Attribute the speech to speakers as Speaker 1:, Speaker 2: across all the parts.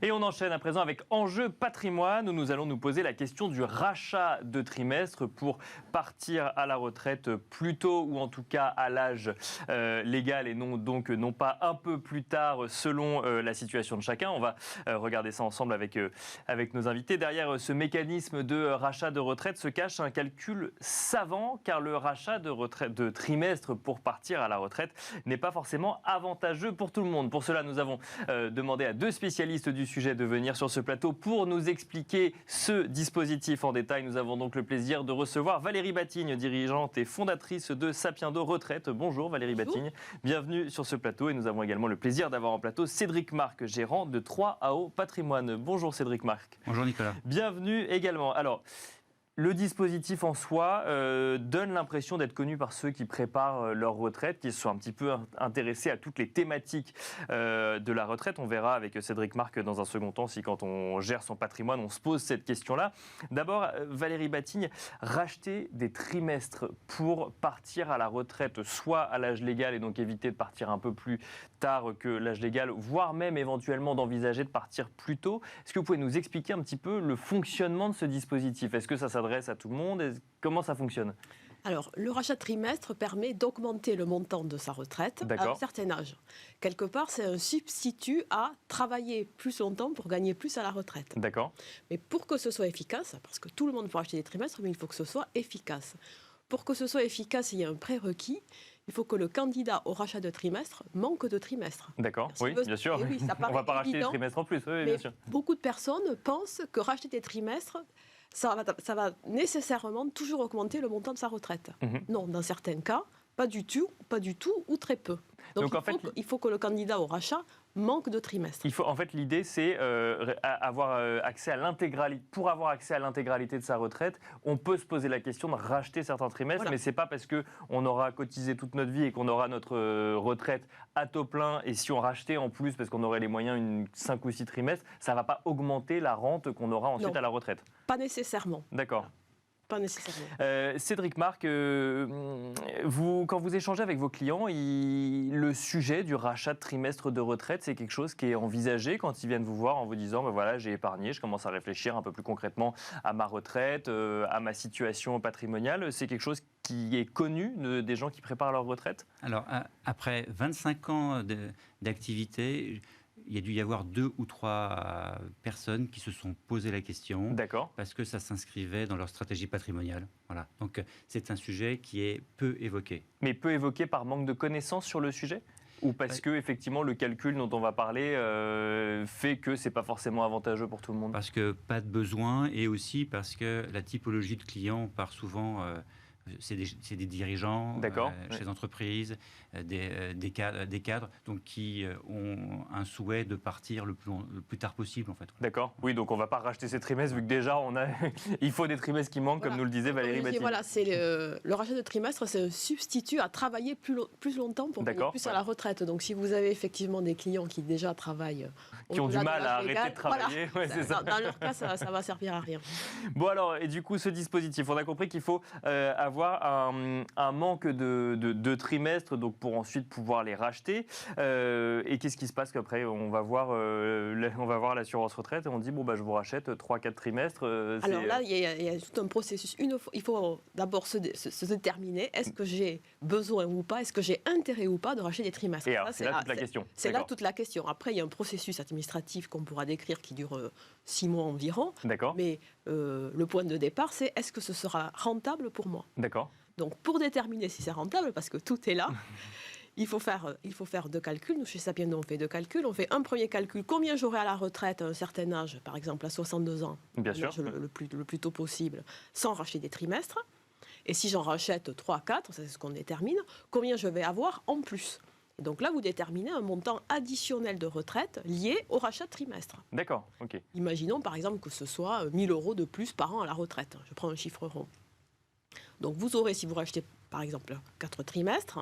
Speaker 1: Et on enchaîne à présent avec Enjeu patrimoine, où nous allons nous poser la question du rachat de trimestre pour partir à la retraite plus tôt, ou en tout cas à l'âge légal, et non pas un peu plus tard selon la situation de chacun. On va regarder ça ensemble avec nos invités. Derrière ce mécanisme de rachat de retraite se cache un calcul savant, car le rachat de trimestre pour partir à la retraite n'est pas forcément avantageux pour tout le monde. Pour cela, nous avons demandé à deux spécialistes du sujet de venir sur ce plateau pour nous expliquer ce dispositif en détail. Nous avons donc le plaisir de recevoir Valérie Batigne, dirigeante et fondatrice de Sapiendo Retraite. Bonjour Valérie Batigne, bienvenue sur ce plateau. Et nous avons également le plaisir d'avoir en plateau Cédric Marc, gérant de 3AO Patrimoine. Bonjour Cédric Marc.
Speaker 2: Bonjour Nicolas.
Speaker 1: Bienvenue également. Alors, le dispositif en soi donne l'impression d'être connu par ceux qui préparent leur retraite, qui se sont un petit peu intéressés à toutes les thématiques de la retraite. On verra avec Cédric Marc dans un second temps si quand on gère son patrimoine, on se pose cette question-là. D'abord, Valérie Batigne, racheter des trimestres pour partir à la retraite, soit à l'âge légal et donc éviter de partir un peu plus tard que l'âge légal, voire même éventuellement d'envisager de partir plus tôt. Est-ce que vous pouvez nous expliquer un petit peu le fonctionnement de ce dispositif ? Est-ce que ça s'adresse à tout le monde ? Comment ça fonctionne ?
Speaker 3: Alors, le rachat de trimestre permet d'augmenter le montant de sa retraite à un certain âge. Quelque part, c'est un substitut à travailler plus longtemps pour gagner plus à la retraite.
Speaker 1: D'accord.
Speaker 3: Mais pour que ce soit efficace, parce que tout le monde peut acheter des trimestres, mais il faut que ce soit efficace. Pour que ce soit efficace, il y a un prérequis. Il faut que le candidat au rachat de trimestre manque de trimestre.
Speaker 1: D'accord, oui, bien sûr.
Speaker 3: Oui,
Speaker 1: on ne va pas racheter des trimestres en plus, oui, bien sûr.
Speaker 3: Beaucoup de personnes pensent que racheter des trimestres, ça va nécessairement toujours augmenter le montant de sa retraite. Non, dans certains cas, pas du tout ou très peu. Donc il faut que le candidat au rachat manque de trimestre.
Speaker 1: L'idée, c'est avoir accès à l'intégralité. Pour avoir accès à l'intégralité de sa retraite, on peut se poser la question de racheter certains trimestres, mais c'est pas parce qu'on aura cotisé toute notre vie et qu'on aura notre retraite à taux plein, et si on rachetait en plus, parce qu'on aurait les moyens, 5 ou 6 trimestres, ça va pas augmenter la rente qu'on aura ensuite à la retraite.
Speaker 3: Pas nécessairement.
Speaker 1: D'accord.
Speaker 3: Pas nécessairement.
Speaker 1: Cédric Marc, quand vous échangez avec vos clients, le sujet du rachat de trimestre de retraite, c'est quelque chose qui est envisagé quand ils viennent vous voir en vous disant voilà, j'ai épargné, je commence à réfléchir un peu plus concrètement à ma retraite, à ma situation patrimoniale. C'est quelque chose qui est connu des gens qui préparent leur retraite ?
Speaker 2: Alors, après 25 ans d'activité, il y a dû y avoir 2 ou 3 personnes qui se sont posé la question.
Speaker 1: D'accord.
Speaker 2: Parce que ça s'inscrivait dans leur stratégie patrimoniale. Voilà. Donc, c'est un sujet qui est peu évoqué.
Speaker 1: Mais peu évoqué par manque de connaissances sur le sujet ? Ou parce que effectivement le calcul dont on va parler fait que c'est pas forcément avantageux pour tout le monde ?
Speaker 2: Parce que pas de besoin, et aussi parce que la typologie de clients part souvent... c'est des dirigeants chez les entreprises, des cadres donc qui ont un souhait de partir le plus tard possible, en fait.
Speaker 1: D'accord. Oui, donc on ne va pas racheter ces trimestres vu que déjà il faut des trimestres qui manquent, comme nous le disait Valérie Batigne.
Speaker 3: Voilà, le rachat de trimestre, c'est un substitut à travailler plus longtemps pour gagner plus à la retraite. Donc si vous avez effectivement des clients qui déjà travaillent,
Speaker 1: qui ont du mal à arrêter de travailler, c'est ça.
Speaker 3: Dans leur cas, ça va servir à rien.
Speaker 1: Bon alors, et du coup, ce dispositif, on a compris qu'il faut avoir un manque de trimestres, donc pour ensuite pouvoir les racheter. Et qu'est-ce qui se passe qu'après on va voir l'assurance retraite et on dit je vous rachète 3-4 trimestres.
Speaker 3: Alors là, il y a tout un processus. Il faut d'abord se déterminer, est-ce que j'ai besoin ou pas, est-ce que j'ai intérêt ou pas de racheter des trimestres.
Speaker 1: Et alors, c'est là toute la question.
Speaker 3: C'est là toute la question. Après, il y a un processus administratif qu'on pourra décrire qui dure 6 mois environ.
Speaker 1: D'accord.
Speaker 3: Mais le point de départ, c'est est-ce que ce sera rentable pour moi ?
Speaker 1: D'accord.
Speaker 3: Donc, pour déterminer si c'est rentable, parce que tout est là, il faut faire 2 calculs. Nous, chez Sapiendo, on fait 2 calculs. On fait un premier calcul, combien j'aurai à la retraite à un certain âge, par exemple à 62 ans,
Speaker 1: bien sûr,
Speaker 3: le plus tôt possible, sans racheter des trimestres. Et si j'en rachète 3-4, c'est ce qu'on détermine, combien je vais avoir en plus. Et donc là, vous déterminez un montant additionnel de retraite lié au rachat de trimestre.
Speaker 1: D'accord, ok.
Speaker 3: Imaginons par exemple que ce soit 1 000 € de plus par an à la retraite. Je prends un chiffre rond. Donc vous aurez, si vous rachetez par exemple 4 trimestres,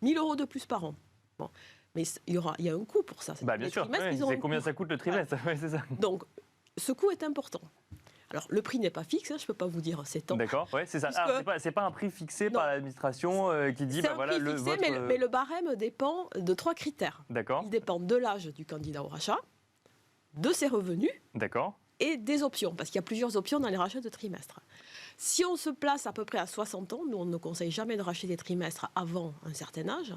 Speaker 3: 1 000 € de plus par an. Bon. Mais il y a un coût pour ça.
Speaker 1: Bien sûr, c'est combien ça coûte le trimestre.
Speaker 3: Voilà.
Speaker 1: C'est ça.
Speaker 3: Donc ce coût est important. Alors, le prix n'est pas fixe, je ne peux pas vous dire c'est tant.
Speaker 1: D'accord, c'est ça. C'est pas un prix fixé par l'administration qui dit...
Speaker 3: C'est un prix fixé, mais le barème dépend de 3 critères.
Speaker 1: D'accord.
Speaker 3: Il dépend de l'âge du candidat au rachat, de ses revenus
Speaker 1: D'accord.
Speaker 3: et des options, parce qu'il y a plusieurs options dans les rachats de trimestres. Si on se place à peu près à 60 ans, nous on ne conseille jamais de racheter des trimestres avant un certain âge,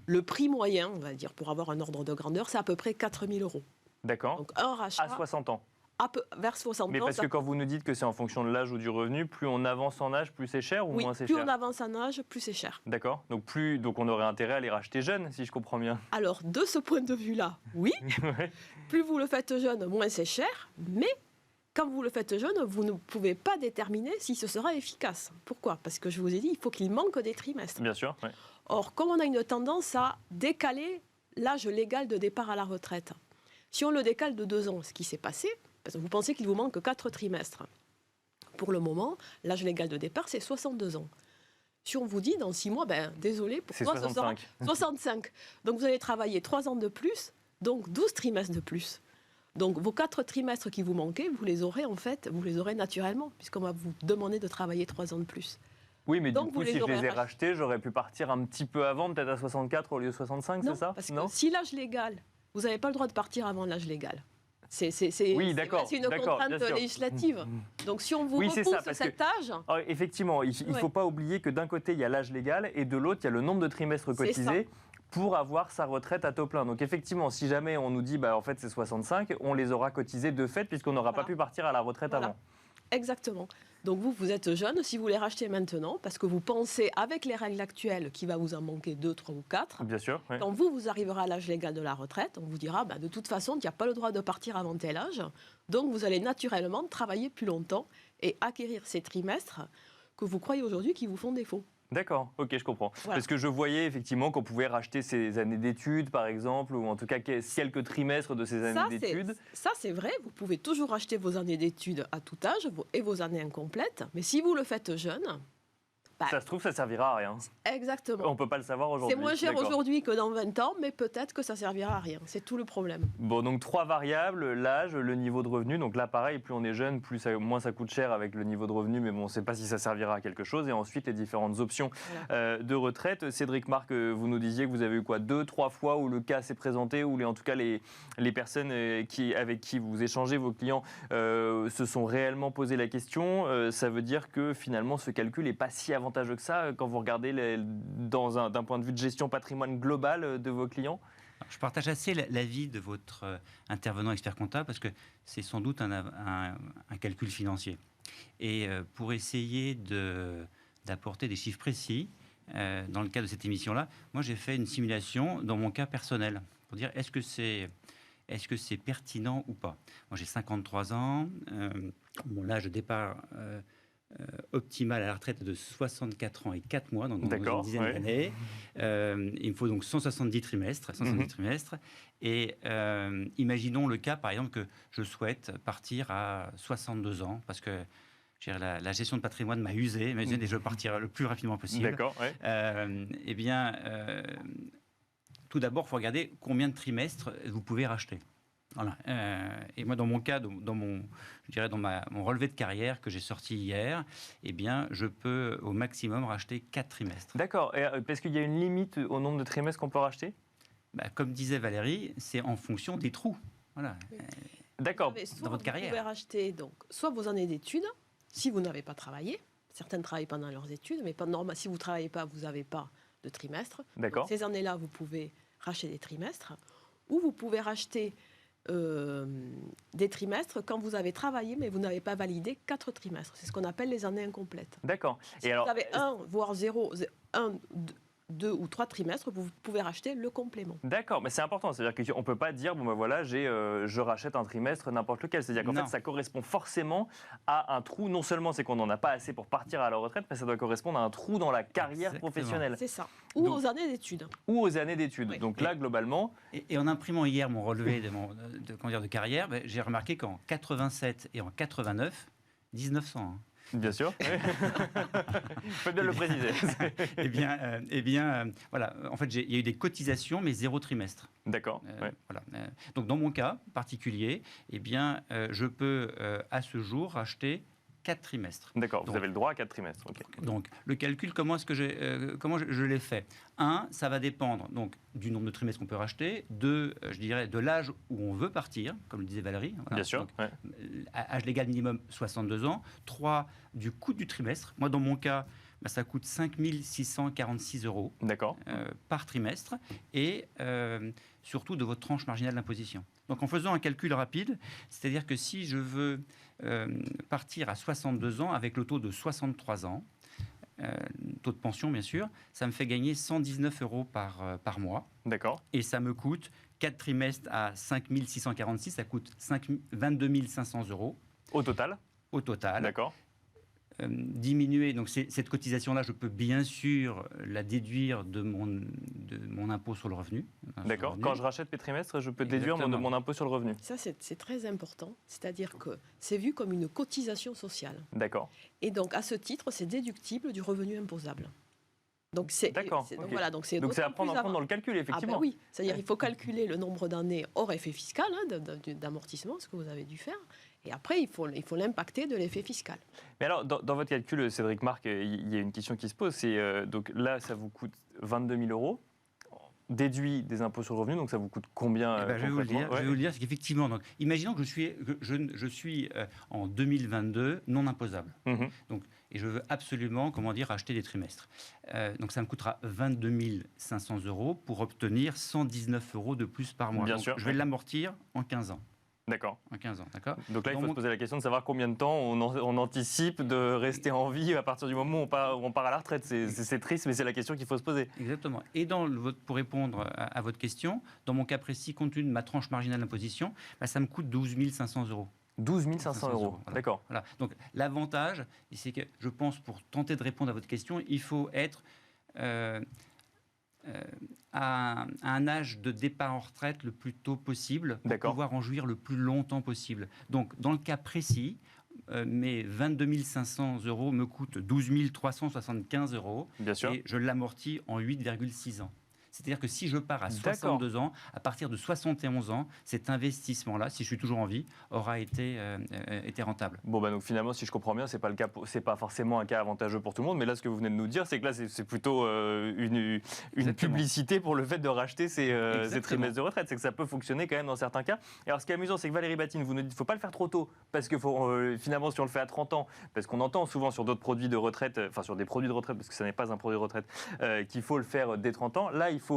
Speaker 3: le prix moyen, on va dire, pour avoir un ordre de grandeur, c'est à peu près 4 000 €.
Speaker 1: D'accord.
Speaker 3: Donc un rachat...
Speaker 1: À 60 ans.
Speaker 3: Vers 60 ans.
Speaker 1: Mais parce que quand vous nous dites que c'est en fonction de l'âge ou du revenu, plus on avance en âge, plus c'est cher ou moins c'est cher ?
Speaker 3: Plus on avance en âge, plus c'est cher.
Speaker 1: D'accord. Donc on aurait intérêt à les racheter jeunes, si je comprends bien.
Speaker 3: Alors, de ce point de vue-là, oui.
Speaker 1: Ouais.
Speaker 3: Plus vous le faites jeune, moins c'est cher. Mais quand vous le faites jeune, vous ne pouvez pas déterminer si ce sera efficace. Pourquoi ? Parce que je vous ai dit, il faut qu'il manque des trimestres.
Speaker 1: Bien sûr. Ouais.
Speaker 3: Or, comme on a une tendance à décaler l'âge légal de départ à la retraite, si on le décale de 2 ans, ce qui s'est passé, parce que vous pensez qu'il vous manque 4 trimestres. Pour le moment, l'âge légal de départ, c'est 62 ans. Si on vous dit dans 6 mois, désolé, pour toi,
Speaker 1: 65.
Speaker 3: ce sera 65. Donc vous allez travailler 3 ans de plus, donc 12 trimestres de plus. Donc vos 4 trimestres qui vous manquaient, vous les aurez naturellement, puisqu'on va vous demander de travailler 3 ans de plus.
Speaker 1: Oui, mais
Speaker 3: donc,
Speaker 1: du coup, si je les ai rachetés, j'aurais pu partir un petit peu avant, peut-être à 64 au lieu de 65, c'est ça ?
Speaker 3: Parce que si l'âge légal, vous n'avez pas le droit de partir avant l'âge légal.
Speaker 1: Oui, d'accord.
Speaker 3: C'est une contrainte législative. Donc, si on vous repousse cet âge...
Speaker 1: Alors, effectivement, il ne faut pas oublier que d'un côté, il y a l'âge légal et de l'autre, il y a le nombre de trimestres cotisés pour avoir sa retraite à taux plein. Donc, effectivement, si jamais on nous dit, en fait, c'est 65, on les aura cotisés de fait puisqu'on n'aura pas pu partir à la retraite avant.
Speaker 3: Exactement. Donc vous êtes jeune, si vous les rachetez maintenant, parce que vous pensez, avec les règles actuelles, qu'il va vous en manquer 2, 3 ou 4.
Speaker 1: Bien sûr. Oui.
Speaker 3: Quand vous arriverez à l'âge légal de la retraite, on vous dira, de toute façon, tu n'as pas le droit de partir avant tel âge. Donc vous allez naturellement travailler plus longtemps et acquérir ces trimestres que vous croyez aujourd'hui qui vous font défaut.
Speaker 1: D'accord, ok, je comprends.
Speaker 3: Voilà.
Speaker 1: Parce que je voyais effectivement qu'on pouvait racheter ses années d'études, par exemple, ou en tout cas quelques trimestres de ces années d'études.
Speaker 3: Ça, c'est vrai, vous pouvez toujours racheter vos années d'études à tout âge et vos années incomplètes, mais si vous le faites jeune...
Speaker 1: ça se trouve, ça servira à rien.
Speaker 3: Exactement.
Speaker 1: On ne peut pas le savoir aujourd'hui.
Speaker 3: C'est moins cher aujourd'hui que dans 20 ans, mais peut-être que ça servira à rien. C'est tout le problème.
Speaker 1: Bon, donc 3 variables, l'âge, le niveau de revenu. Donc là, pareil, plus on est jeune, moins ça coûte cher avec le niveau de revenu, mais bon, on ne sait pas si ça servira à quelque chose. Et ensuite, les différentes options de retraite. Cédric Marc, vous nous disiez que vous avez eu 2, 3 fois où le cas s'est présenté, où en tout cas les personnes avec qui vous échangez, vos clients, se sont réellement posé la question. Ça veut dire que finalement, ce calcul n'est pas si avantageux que ça quand vous regardez d'un point de vue de gestion patrimoine global de vos clients ?
Speaker 2: Je partage assez l'avis de votre intervenant expert comptable parce que c'est sans doute un calcul financier. Et pour essayer d'apporter des chiffres précis, dans le cadre de cette émission-là, moi j'ai fait une simulation dans mon cas personnel pour dire est-ce que c'est pertinent ou pas. Moi j'ai 53 ans, mon âge de départ optimale à la retraite de 64 ans et 4 mois, dans une dizaine d'années. Il me faut donc 170 trimestres. Et imaginons le cas, par exemple, que je souhaite partir à 62 ans, parce que la gestion de patrimoine m'a usé, et je veux partir le plus rapidement possible.
Speaker 1: D'accord, ouais.
Speaker 2: Tout d'abord, il faut regarder combien de trimestres vous pouvez racheter. Voilà. Et moi, dans mon cas, dans mon relevé de carrière que j'ai sorti hier, je peux au maximum racheter 4 trimestres.
Speaker 1: D'accord. Parce qu'il y a une limite au nombre de trimestres qu'on peut racheter ?
Speaker 2: Comme disait Valérie, c'est en fonction des trous. Voilà.
Speaker 1: D'accord.
Speaker 2: Dans votre carrière.
Speaker 3: Vous pouvez racheter soit vos années d'études, si vous n'avez pas travaillé. Certains travaillent pendant leurs études, mais pas normal. Si vous ne travaillez pas, vous n'avez pas de trimestre.
Speaker 1: D'accord.
Speaker 3: Donc, ces années-là, vous pouvez racheter des trimestres. Ou vous pouvez racheter des trimestres quand vous avez travaillé, mais vous n'avez pas validé 4 trimestres. C'est ce qu'on appelle les années incomplètes.
Speaker 1: D'accord.
Speaker 3: Si vous avez 1, voire 2 ou 3 trimestres, vous pouvez racheter le complément.
Speaker 1: D'accord, mais c'est important. C'est-à-dire qu'on ne peut pas dire, je rachète un trimestre n'importe lequel. C'est-à-dire qu'en fait, ça correspond forcément à un trou. Non seulement c'est qu'on n'en a pas assez pour partir à la retraite, mais ça doit correspondre à un trou dans la carrière professionnelle.
Speaker 3: C'est ça. Ou aux années d'études.
Speaker 1: Ou aux années d'études. Oui. Donc là, globalement...
Speaker 2: Et en imprimant hier mon relevé de carrière, j'ai remarqué qu'en 87 et en 89, 1900... Hein.
Speaker 1: Bien sûr. Il faut bien le préciser.
Speaker 2: Voilà. En fait, il y a eu des cotisations, mais 0 trimestre.
Speaker 1: D'accord.
Speaker 2: Voilà. Donc, dans mon cas particulier, je peux à ce jour racheter 4 trimestres.
Speaker 1: D'accord, vous avez le droit à 4 trimestres. Okay.
Speaker 2: Donc, le calcul, comment je l'ai fait? Un, ça va dépendre donc, du nombre de trimestres qu'on peut racheter. Deux, je dirais, de l'âge où on veut partir, comme le disait Valérie. Voilà.
Speaker 1: Bien sûr.
Speaker 2: Donc, âge légal minimum, 62 ans. 3, du coût du trimestre. Moi, dans mon cas, ça coûte 5 646 € par trimestre. Et surtout de votre tranche marginale d'imposition. Donc en faisant un calcul rapide, c'est-à-dire que si je veux partir à 62 ans avec le taux de 63 ans, taux de pension bien sûr, ça me fait gagner 119 € par mois.
Speaker 1: D'accord.
Speaker 2: Et ça me coûte 4 trimestres à 5 646, ça coûte 22 500 €.
Speaker 1: Au total.
Speaker 2: Au total.
Speaker 1: D'accord.
Speaker 2: Diminuer, donc cette cotisation-là, je peux bien sûr la déduire de mon impôt sur le revenu.
Speaker 1: D'accord. Quand je rachète mes trimestres, je peux déduire mon impôt sur le revenu.
Speaker 3: Ça, c'est très important. C'est-à-dire que c'est vu comme une cotisation sociale.
Speaker 1: D'accord.
Speaker 3: Et donc, à ce titre, c'est déductible du revenu imposable. Donc, c'est
Speaker 1: à prendre en compte dans le calcul, effectivement.
Speaker 3: Oui, c'est-à-dire qu'il faut calculer le nombre d'années hors effet fiscal d'amortissement, ce que vous avez dû faire. Et après, il faut l'impacter de l'effet fiscal.
Speaker 1: Mais alors, dans votre calcul, Cédric Marc, il y a une question qui se pose. C'est donc là, ça vous coûte 22 000 €, déduit des impôts sur le revenu, donc ça vous coûte combien
Speaker 2: je vais vous le dire, c'est qu'effectivement, donc, imaginons que je suis en 2022 non imposable. Donc, et je veux absolument, acheter des trimestres. Donc ça me coûtera 22 500 € pour obtenir 119 € de plus par mois.
Speaker 1: Bien
Speaker 2: donc,
Speaker 1: sûr.
Speaker 2: Je vais l'amortir en 15 ans.
Speaker 1: D'accord.
Speaker 2: En 15 ans, d'accord.
Speaker 1: Donc là, il faut se poser la question de savoir combien de temps on anticipe de rester en vie à partir du moment où on part à la retraite. C'est triste, mais c'est la question qu'il faut se poser.
Speaker 2: Exactement. Et pour répondre à votre question, dans mon cas précis, compte tenu de ma tranche marginale d'imposition, ça me coûte 12 500 €.
Speaker 1: 12 500 €.
Speaker 2: Voilà. D'accord. Voilà. Donc l'avantage, c'est que je pense, pour tenter de répondre à votre question, il faut être à un âge de départ en retraite le plus tôt possible pour pouvoir en jouir le plus longtemps possible. Donc, dans le cas précis, mes 22 500 € me coûtent 12 375 €.
Speaker 1: Bien sûr.
Speaker 2: Et je l'amortis en 8,6 ans. C'est-à-dire que si je pars à 62 ans, à partir de 71 ans, cet investissement-là, si je suis toujours en vie, aura été rentable.
Speaker 1: Bon, donc finalement, si je comprends bien, c'est pas forcément un cas avantageux pour tout le monde, mais là, ce que vous venez de nous dire, c'est que là, c'est plutôt une publicité pour le fait de racheter ces trimestres de retraite. C'est que ça peut fonctionner quand même dans certains cas. Et alors, ce qui est amusant, c'est que Valérie Batine, vous nous dites qu'il ne faut pas le faire trop tôt, parce que finalement, si on le fait à 30 ans, parce qu'on entend souvent sur d'autres produits de retraite, enfin sur des produits de retraite, parce que ça n'est pas un produit de retraite, qu'il faut le faire dès 30 ans. Là, il faut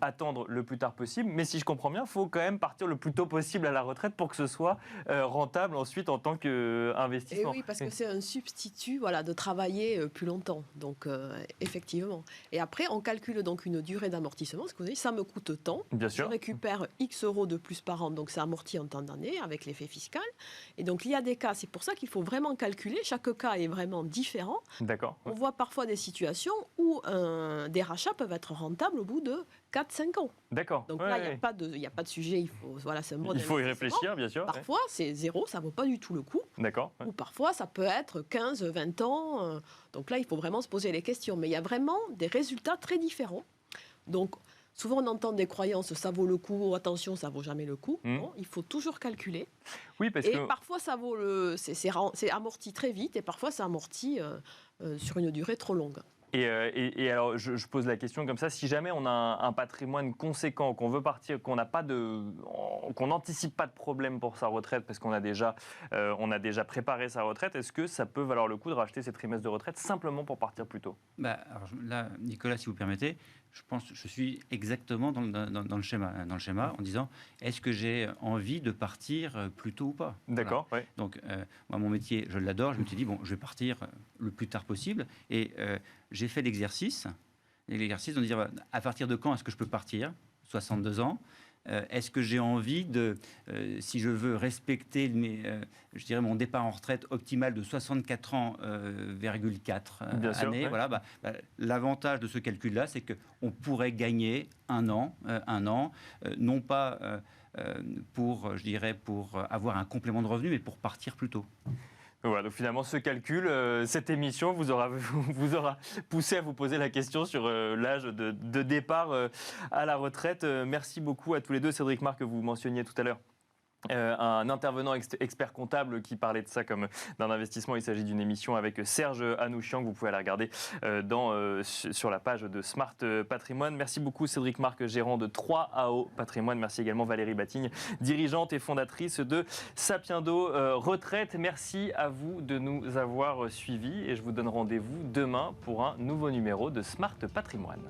Speaker 1: attendre le plus tard possible, mais si je comprends bien, il faut quand même partir le plus tôt possible à la retraite pour que ce soit rentable ensuite en tant qu'investissement.
Speaker 3: Et oui, parce que c'est un substitut de travailler plus longtemps, donc effectivement. Et après, on calcule donc une durée d'amortissement, ce que vous avez dit, ça me coûte tant,
Speaker 1: Bien sûr.
Speaker 3: Je récupère X € de plus par an, donc c'est amorti en temps d'année avec l'effet fiscal. Et donc il y a des cas, c'est pour ça qu'il faut vraiment calculer, chaque cas est vraiment différent.
Speaker 1: D'accord.
Speaker 3: On voit parfois des situations où des rachats peuvent être rentables au bout de 4-5 ans.
Speaker 1: D'accord.
Speaker 3: Donc là, il n'y a pas de sujet, il faut
Speaker 1: y réfléchir, bien sûr.
Speaker 3: Parfois, c'est 0, ça ne vaut pas du tout le coup.
Speaker 1: D'accord.
Speaker 3: Ou parfois, ça peut être 15, 20 ans. Donc là, il faut vraiment se poser les questions. Mais il y a vraiment des résultats très différents. Donc, souvent, on entend des croyances, ça vaut le coup, attention, ça ne vaut jamais le coup. Non, il faut toujours calculer.
Speaker 1: Oui, parce
Speaker 3: que parfois, ça vaut c'est amorti très vite et parfois, c'est amorti sur une durée trop longue.
Speaker 1: Et alors, je pose la question comme ça, si jamais on a un patrimoine conséquent, qu'on veut partir, qu'on n'anticipe pas de problème pour sa retraite, parce qu'on a déjà préparé sa retraite, est-ce que ça peut valoir le coup de racheter ces trimestres de retraite simplement pour partir plus tôt ?
Speaker 2: Alors là, Nicolas, si vous permettez, je pense que je suis exactement dans le schéma en disant, est-ce que j'ai envie de partir plus tôt ou pas ?
Speaker 1: D'accord.
Speaker 2: Voilà. Donc, moi, mon métier, je l'adore. Je me suis dit, je vais partir le plus tard possible. Et j'ai fait l'exercice de dire, à partir de quand est-ce que je peux partir ? 62 ans. Est-ce que j'ai envie si je veux respecter mon départ en retraite optimal de 64 ans,4 années, voilà, l'avantage de ce calcul-là, c'est qu'on pourrait gagner un an, non pas pour avoir un complément de revenu, mais pour partir plus tôt.
Speaker 1: Voilà, donc finalement, ce calcul, cette émission vous aura poussé à vous poser la question sur l'âge de départ à la retraite. Merci beaucoup à tous les deux. Cédric Marc, que vous mentionniez tout à l'heure, un intervenant expert comptable qui parlait de ça comme d'un investissement. Il s'agit d'une émission avec Serge Anouchian que vous pouvez aller regarder sur la page de Smart Patrimoine. Merci beaucoup Cédric Marc, gérant de 3AO Patrimoine. Merci également Valérie Batigne, dirigeante et fondatrice de Sapiendo Retraite. Merci à vous de nous avoir suivis et je vous donne rendez-vous demain pour un nouveau numéro de Smart Patrimoine.